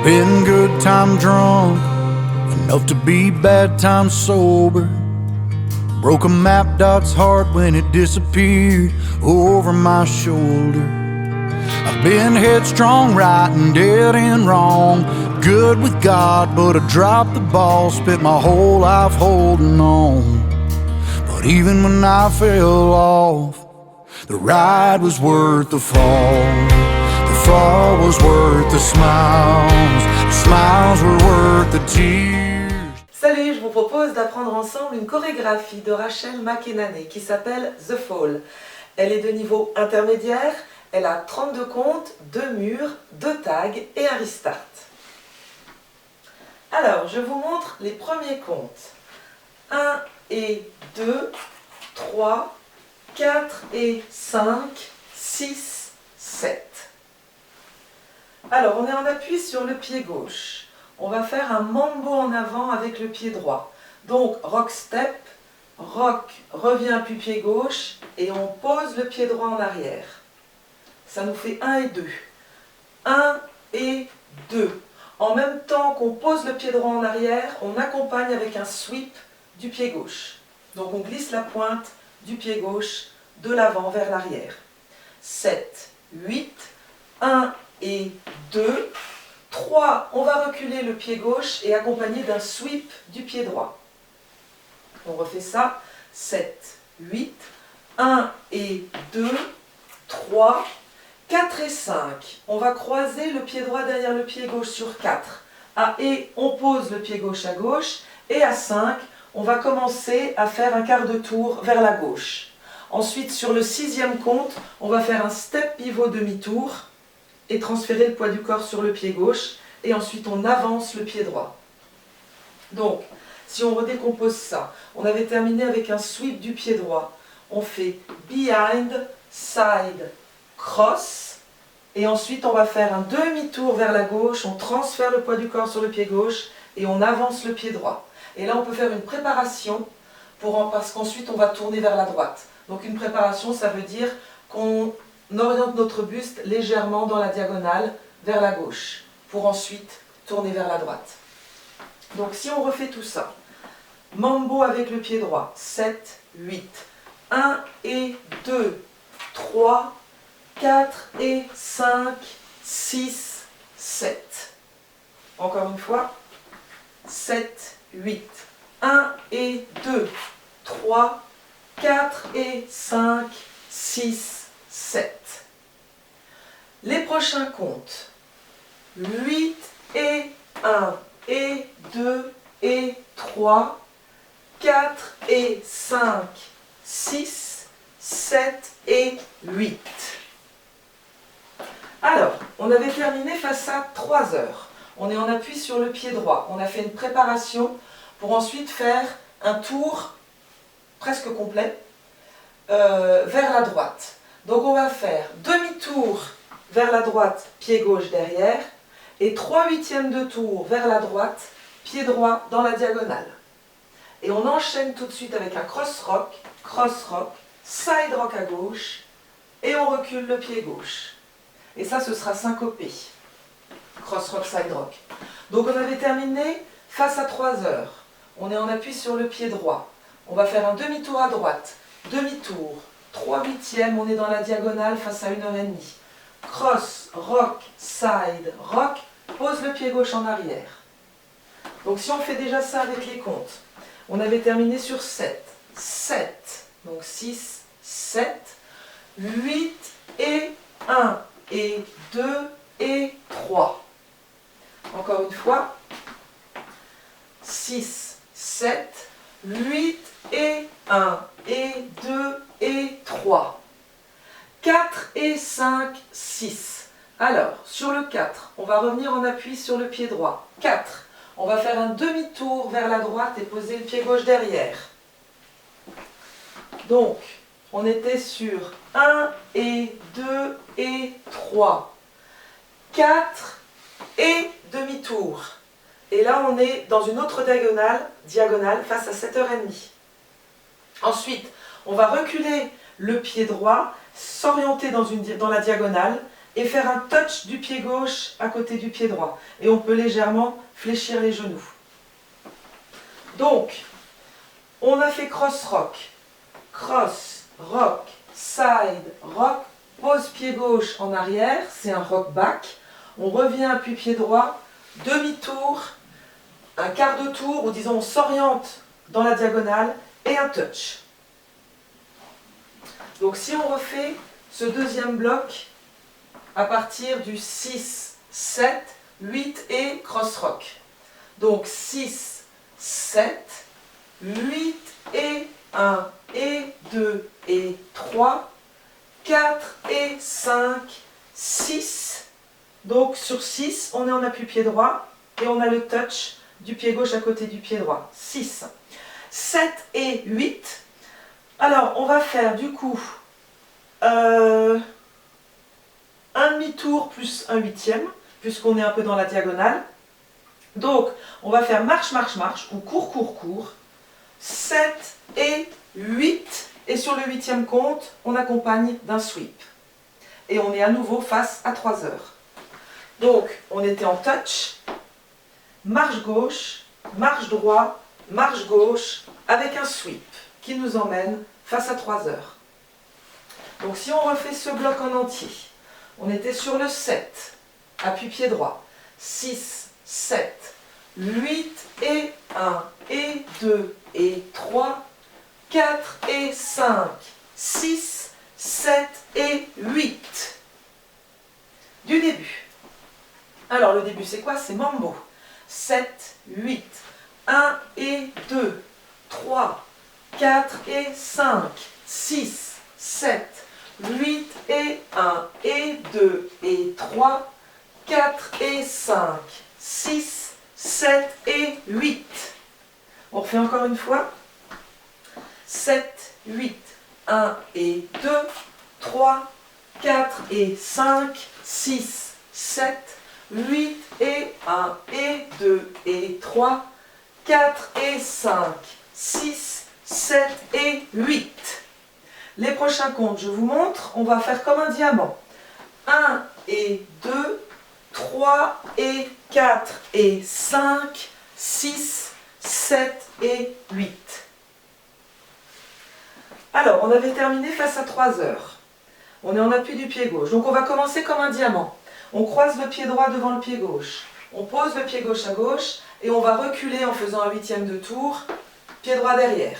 Been good time drunk, enough to be bad time sober. Broke a map dot's heart when it disappeared over my shoulder. I've been headstrong, right and dead and wrong. Good with God, but I dropped the ball. Spent my whole life holding on. But even when I fell off, the ride was worth the fall. The fall was worth the smiles. The smiles were worth the tears. Salut, je vous propose d'apprendre ensemble une chorégraphie de Rachel McEnany qui s'appelle The Fall. Elle est de niveau intermédiaire, elle a 32 comptes, 2 murs, 2 tags et un restart. Alors, je vous montre les premiers comptes. 1 et 2, 3, 4 et 5, 6, 7. Alors, on est en appui sur le pied gauche. On va faire un mambo en avant avec le pied droit. Donc, rock step, rock, revient puis pied gauche et on pose le pied droit en arrière. Ça nous fait 1 et 2. 1 et 2. En même temps qu'on pose le pied droit en arrière, on accompagne avec un sweep du pied gauche. Donc, on glisse la pointe du pied gauche de l'avant vers l'arrière. 7, 8, 1 et 2. 3, on va reculer le pied gauche et accompagner d'un sweep du pied droit. On refait ça. 7, 8, 1 et 2, 3, 4 et 5. On va croiser le pied droit derrière le pied gauche sur 4. Et on pose le pied gauche à gauche. Et à 5, on va commencer à faire un quart de tour vers la gauche. Ensuite, sur le 6e compte, on va faire un step pivot demi-tour et transférer le poids du corps sur le pied gauche. Et ensuite, on avance le pied droit. Donc, si on redécompose ça, on avait terminé avec un sweep du pied droit. On fait behind, side, cross. Et ensuite, on va faire un demi-tour vers la gauche. On transfère le poids du corps sur le pied gauche et on avance le pied droit. Et là, on peut faire une préparation parce qu'ensuite, on va tourner vers la droite. Donc, une préparation, ça veut dire qu'on oriente notre buste légèrement dans la diagonale vers la gauche pour ensuite tourner vers la droite. Donc, si on refait tout ça, mambo avec le pied droit, 7, 8, 1 et 2, 3, 4 et 5, 6, 7. Encore une fois, 7, 8, 1 et 2, 3, 4 et 5, 6, 7. Les prochains comptes. 8 et 1 et 2 et 3, 4 et 5, 6, 7 et 8. Alors, on avait terminé face à 3 heures. On est en appui sur le pied droit. On a fait une préparation pour ensuite faire un tour presque complet vers la droite. Donc on va faire demi-tour vers la droite, pied gauche derrière, et 3/8 de tour vers la droite, pied droit dans la diagonale. Et on enchaîne tout de suite avec un cross rock, side rock à gauche, et on recule le pied gauche. Et ça, ce sera syncopé. Cross rock, side rock. Donc on avait terminé face à 3 heures. On est en appui sur le pied droit. On va faire un demi-tour à droite, demi-tour, 3/8, on est dans la diagonale face à 1h30. Cross, rock, side, rock, pose le pied gauche en arrière. Donc si on fait déjà ça avec les comptes, on avait terminé sur 7, 7, donc 6, 7, 8 et 1 et 2 et 3. Encore une fois, 6, 7, 8 et 1 et 2 et 3. 4 et 5, 6. Alors, sur le 4, on va revenir en appui sur le pied droit. 4. On va faire un demi-tour vers la droite et poser le pied gauche derrière. Donc, on était sur 1 et 2 et 3. 4 et demi-tour. Et là, on est dans une autre diagonale face à 7h30. Ensuite, on va reculer le pied droit, s'orienter dans la diagonale et faire un touch du pied gauche à côté du pied droit. Et on peut légèrement fléchir les genoux. Donc, on a fait cross rock, side rock, pose pied gauche en arrière, c'est un rock back. On revient puis pied droit, demi-tour, un quart de tour, ou disons on s'oriente dans la diagonale et un touch. Donc si on refait ce deuxième bloc à partir du 6, 7, 8 et cross rock. Donc 6, 7, 8 et 1 et 2 et 3, 4 et 5, 6. Donc sur 6, on est en appui pied droit et on a le touch du pied gauche à côté du pied droit. 6, 7 et 8. Alors on va faire du coup un demi-tour plus un huitième, puisqu'on est un peu dans la diagonale. Donc on va faire marche, marche, marche, ou court, court, court. 7 et 8. Et sur le huitième compte, on accompagne d'un sweep. Et on est à nouveau face à 3 heures. Donc, on était en touch, marche gauche, marche droit, marche gauche, avec un sweep qui nous emmène face à 3 heures. Donc, si on refait ce bloc en entier, on était sur le 7, appui pied droit, 6, 7, 8 et 1 et 2 et 3, 4 et 5, 6, 7 et 8. Du début. Alors le début c'est quoi? C'est mambo. 7, 8, 1 et 2, 3, 4 et 5, 6, 7, 8 et 1 et 2 et 3, 4 et 5, 6, 7 et 8. On refait encore une fois. 7, 8, 1 et 2, 3, 4 et 5, 6, 7, 8 et 1 et 2 et 3, 4 et 5, 6, 7 et 8. Les prochains comptes, je vous montre, on va faire comme un diamant. 1 et 2, 3 et 4 et 5, 6, 7 et 8. Alors, on avait terminé face à 3 heures. On est en appui du pied gauche. Donc, on va commencer comme un diamant. On croise le pied droit devant le pied gauche. On pose le pied gauche à gauche et on va reculer en faisant un huitième de tour, pied droit derrière.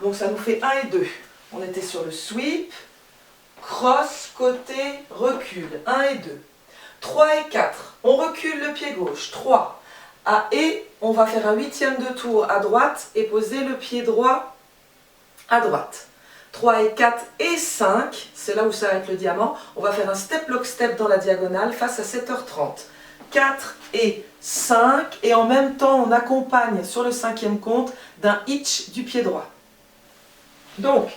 Donc, ça nous fait 1 et 2. On était sur le sweep, cross, côté, recul. 1 et 2. 3 et 4. On recule le pied gauche. 3. Et on va faire un huitième de tour à droite et poser le pied droit à droite. 3 et 4 et 5, c'est là où s'arrête le diamant. On va faire un step lock step dans la diagonale face à 7h30. 4 et 5, et en même temps on accompagne sur le cinquième compte d'un hitch du pied droit. Donc,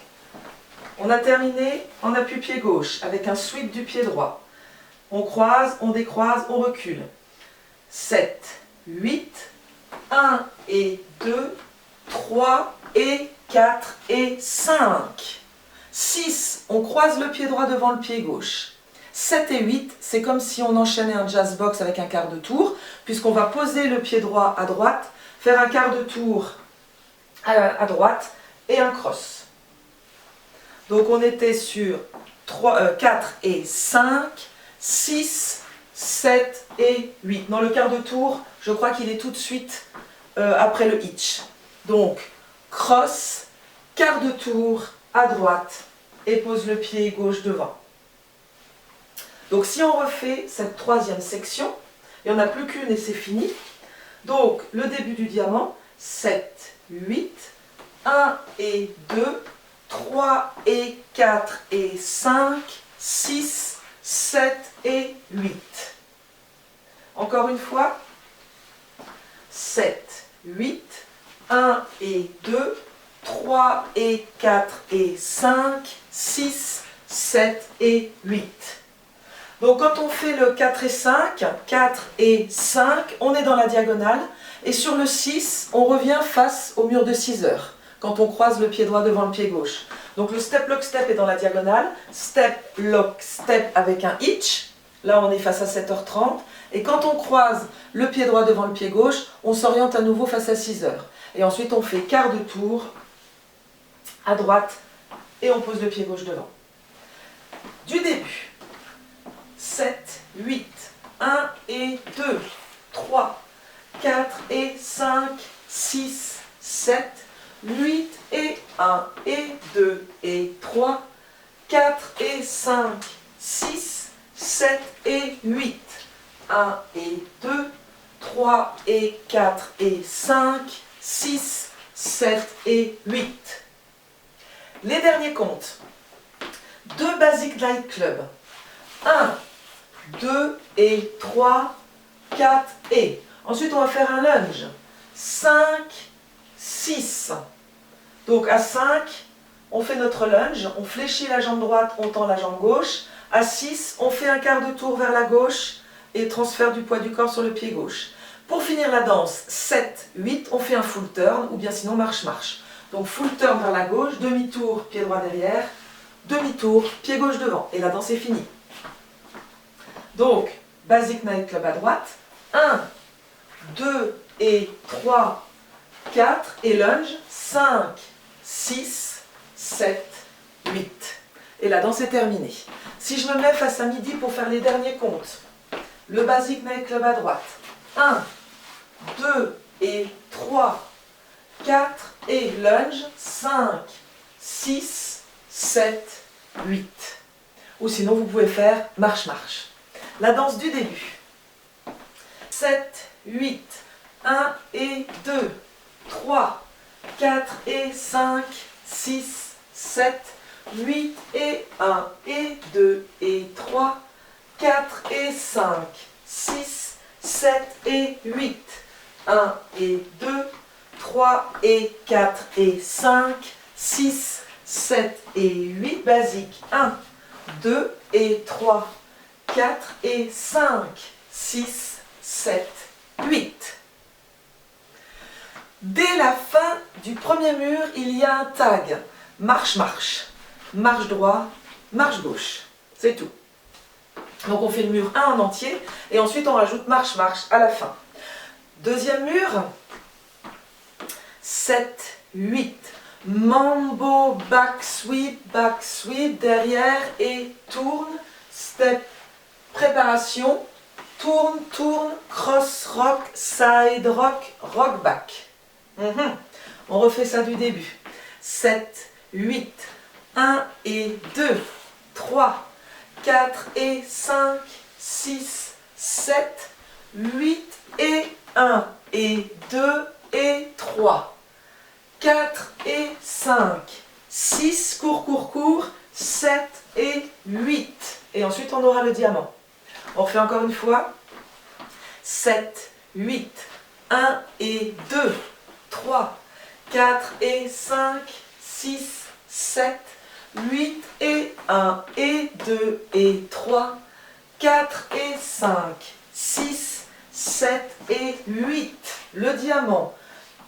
on a terminé en appui pied gauche avec un sweep du pied droit. On croise, on décroise, on recule. 7, 8, 1 et 2, 3 et 4 et 5. 6, on croise le pied droit devant le pied gauche. 7 et 8, c'est comme si on enchaînait un jazz box avec un quart de tour, puisqu'on va poser le pied droit à droite, faire un quart de tour à droite et un cross. Donc on était sur 4 et 5, 6, 7 et 8. Dans le quart de tour, je crois qu'il est tout de suite après le hitch. Donc, cross, quart de tour à droite et pose le pied gauche devant. Donc si on refait cette troisième section, il n'y en a plus qu'une et c'est fini. Donc le début du diamant, 7, 8, 1 et 2, 3 et 4 et 5, 6, 7 et 8. Encore une fois, 7, 8, 1 et 2, 3 et 4 et 5, 6, 7 et 8. Donc quand on fait le 4 et 5, 4 et 5, on est dans la diagonale. Et sur le 6, on revient face au mur de 6 heures, quand on croise le pied droit devant le pied gauche. Donc le step, lock, step est dans la diagonale. Step, lock, step avec un hitch. Là, on est face à 7h30. Et quand on croise le pied droit devant le pied gauche, on s'oriente à nouveau face à 6h. Et ensuite, on fait quart de tour à droite et on pose le pied gauche devant. Du début. 7, 8, 1 et 2, 3, 4 et 5, 6, 7, 8 et 1 et 2 et 3, 4 et 5, 6, 7 et 8, 1 et 2, 3 et 4 et 5, 6, 7 et 8. Les derniers comptes. 2 Basic Night Club. 1, 2 et 3, 4 et. Ensuite, on va faire un lunge. 5, 6. Donc à 5, on fait notre lunge, on fléchit la jambe droite, on tend la jambe gauche. À 6, on fait un quart de tour vers la gauche et transfert du poids du corps sur le pied gauche. Pour finir la danse, 7, 8, on fait un full turn ou bien sinon marche-marche. Donc full turn vers la gauche, demi-tour, pied droit derrière, demi-tour, pied gauche devant. Et la danse est finie. Donc, Basic Night Club à droite, 1, 2 et 3, 4 et lunge, 5, 6, 7, 8. Et la danse est terminée. Si je me mets face à midi pour faire les derniers comptes, le Basic Night Club à droite, 1, 2 et 3, 4 et lunge, 5, 6, 7, 8. Ou sinon vous pouvez faire marche-marche. La danse du début. 7, 8, 1 et 2, 3, 4 et 5, 6, 7, 8 et 1 et 2 et 3, 4 et 5, 6, 7 et 8, 1 et 2, 3 et 4 et 5, 6, 7 et 8, basique, 1, 2 et 3, 4 et 5, 6, 7, 8. Dès la fin du premier mur, il y a un tag. Marche-marche. Marche droit, marche gauche. C'est tout. Donc on fait le mur 1 en entier et ensuite on rajoute marche-marche à la fin. Deuxième mur. 7, 8. Mambo, back sweep derrière et tourne. Step, préparation. Tourne, tourne, cross rock, side rock, rock back. On refait ça du début. 7, 8, 1 et 2, 3, 4 et 5, 6, 7, 8 et 1 et 2 et 3, 4 et 5, 6, court, 7 et 8. Et ensuite on aura le diamant. On refait encore une fois. 7, 8, 1 et 2, 3, 4 et 5, 6, 7, 8 et 1 et 2 et 3, 4 et 5, 6, 7 et 8. Le diamant.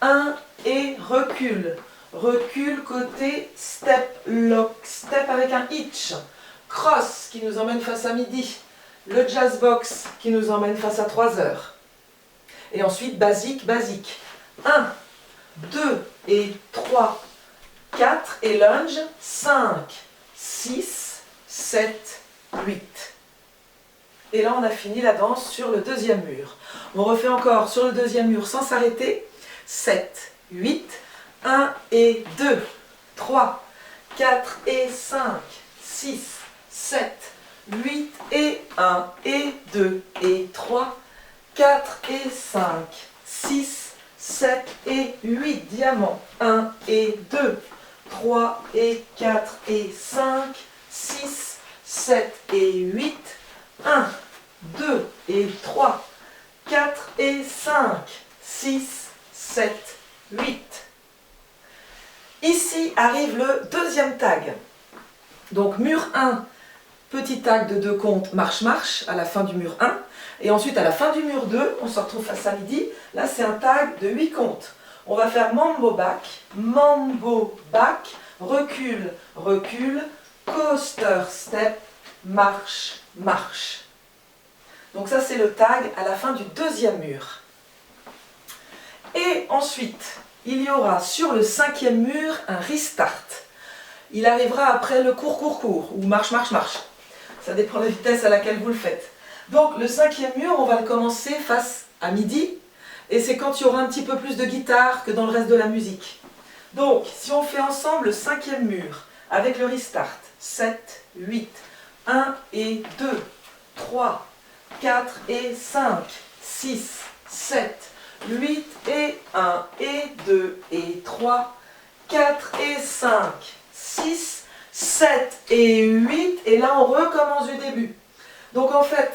1 et recule. Recule côté step, lock, step avec un hitch. Cross qui nous emmène face à midi. Le jazz box qui nous emmène face à 3 heures. Et ensuite, basique. 1, 2 et 3, 4 et lunge. 5, 6, 7, 8. Et là, on a fini la danse sur le deuxième mur. On refait encore sur le deuxième mur sans s'arrêter. 7, 8, 1 et 2, 3, 4 et 5, 6, 7, 8 et 1 et 2 et 3, 4 et 5, 6, 7 et 8. Diamant. 1 et 2, 3 et 4 et 5, 6, 7 et 8. 1, 2 et 3, 4 et 5, 6, 7, 8. Ici arrive le deuxième tag. Donc mur 1, petit tag de 2 comptes, marche-marche à la fin du mur 1. Et ensuite à la fin du mur 2, on se retrouve face à midi. Là c'est un tag de 8 comptes. On va faire mambo back, recule, recule, coaster step, marche, marche. Donc ça c'est le tag à la fin du deuxième mur. Et ensuite, il y aura sur le cinquième mur un restart. Il arrivera après le court, court, court, ou marche, marche, marche. Ça dépend de la vitesse à laquelle vous le faites. Donc le cinquième mur, on va le commencer face à midi, et c'est quand il y aura un petit peu plus de guitare que dans le reste de la musique. Donc, si on fait ensemble le cinquième mur, avec le restart, 7, 8, 1 et 2, 3, 4 et 5, 6, 7, 8 et 1 et 2 et 3, 4 et 5, 6, 7 et 8, et là on recommence du début. Donc en fait,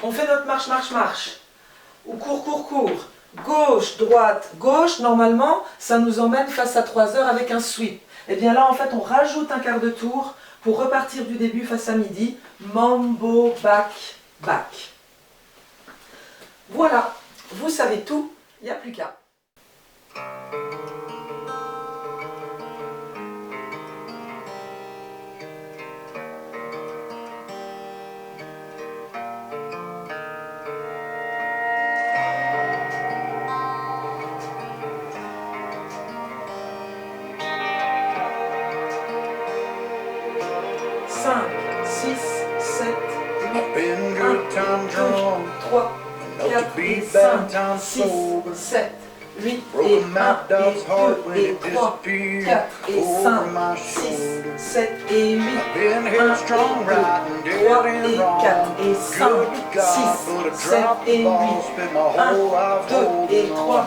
on fait notre marche, marche, marche, ou court, court, court, gauche, droite, gauche, normalement, ça nous emmène face à 3 heures avec un sweep. Et bien là, en fait, on rajoute un quart de tour pour repartir du début face à midi, mambo, back, back. Voilà, vous savez tout, il n'y a plus qu'à. Cinq, six, sept, I've been 8, good time 1, 2, drunk, 3, enough to 4 be et bad 5, time 6, sober. 7, 8 et Broken 1 map dog's heart when et it 2 et 3, disappeared 4 et over 5, my 6, shoulder. 7 et 8, I've been 1 headstrong, et 2, right and 3 dead et and 4 wrong. et 5, Good to God, but I 6, 7 dropped the et 8, ball, spent my 1, whole life 2 et holding 3, on.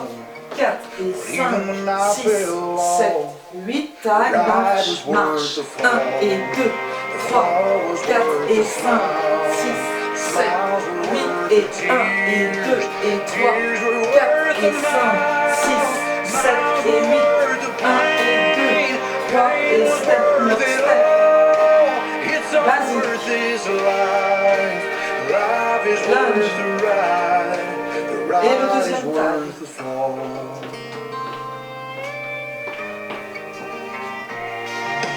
4 et even when I 5, 6, fell 7, off, 8, tag, the ride marche, was worth marche, the 1 fall. et 2, The 3, fall was 4 worth et the 5, smile. 6, 7, Smiles were 8 worth et the 1 et 2 tears. et 3, Tears were 4 worth et the 5, miles. 6, 7 Smiles et were 8, worth the 1 et 2, pain. 3 Pain et was step, worth lock, it step. all. It's all Vas-y. worth this life. Life is Lunge. worth the ride. The Et le ride is deuxième tag. worth the fall.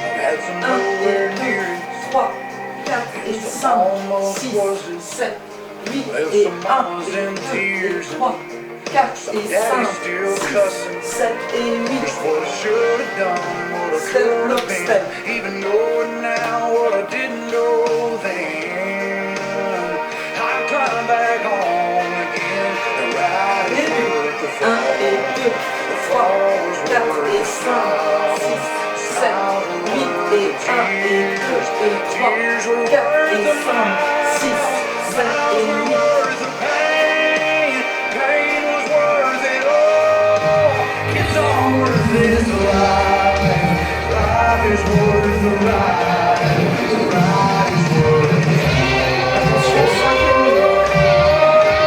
I've had some 1 nowhere et 2, near it. 3, 4 et 5, 6, 7, 8 et 1 et 2 et 3, 4 et 5, 6, 7 et 8. Just what I should have done, what I Step, could look, have been. step. Even knowing now what I didn't know then. I'm climbing back home again. The ride is Début. worth the 1 fall. et 2, 3, 4 et 5, 6, 7, 8 et 1 et 2 et 3, 4 et 5, 6, 7 et 8. Worth the pain. Pain was worth it all. It's all worth this life. Life is worth the ride. The ride is worth it. Attention, cinquième mur.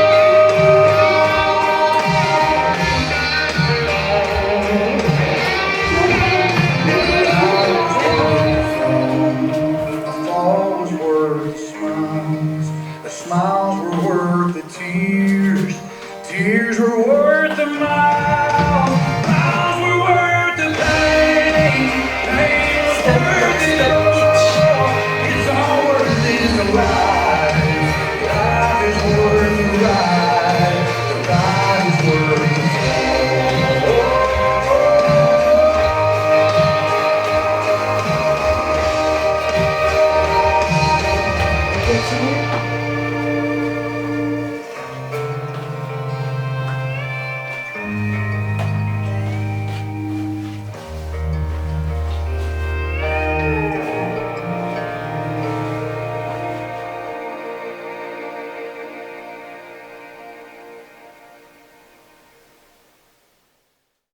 The fall was worth the smiles. The smiles were worth the tears. Tears were worth the miles. Miles were worth the pain. Pain was Step, worth it step, all. It's all worth this life. Life is worth the ride. The ride is worth the Continue.